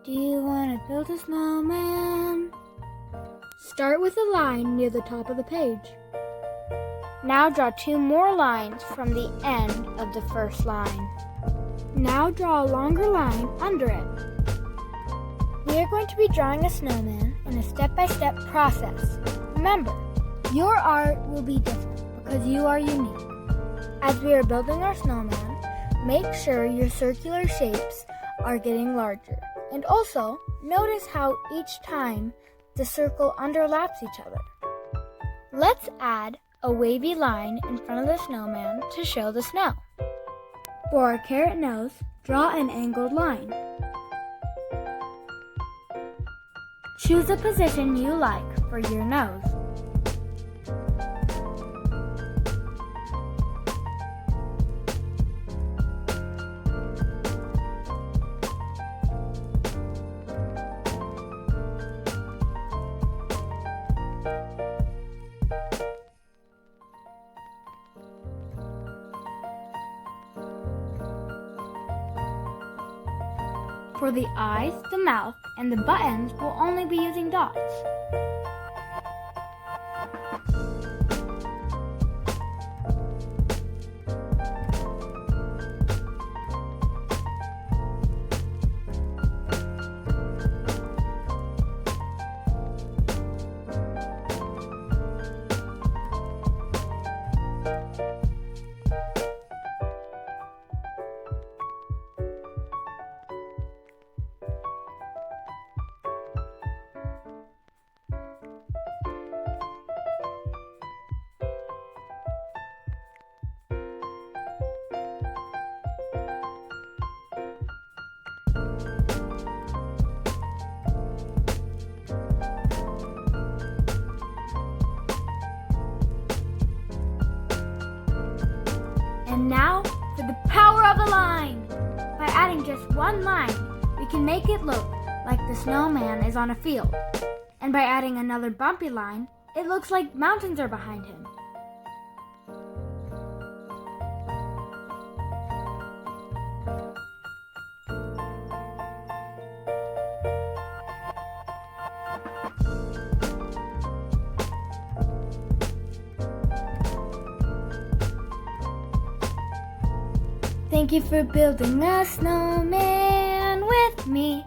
Do you want to build a snowman? Start with a line near the top of the page. Now draw 2 more lines from the end of the first line. Now draw a longer line under it. We are going to be drawing a snowman in a step-by-step process. Remember, your art will be different because you are unique. As we are building our snowman, make sure your circular shapes are getting larger. And also, notice how each time the circle underlaps each other. Let's add a wavy line in front of the snowman to show the snow. For our carrot nose, draw an angled line. Choose a position you like for your nose. For the eyes, the mouth, and the buttons, we'll only be using dots. And now for the power of the line! By adding just one line, we can make it look like the snowman is on a field. And by adding another bumpy line, it looks like mountains are behind him. Thank you for building a snowman with me.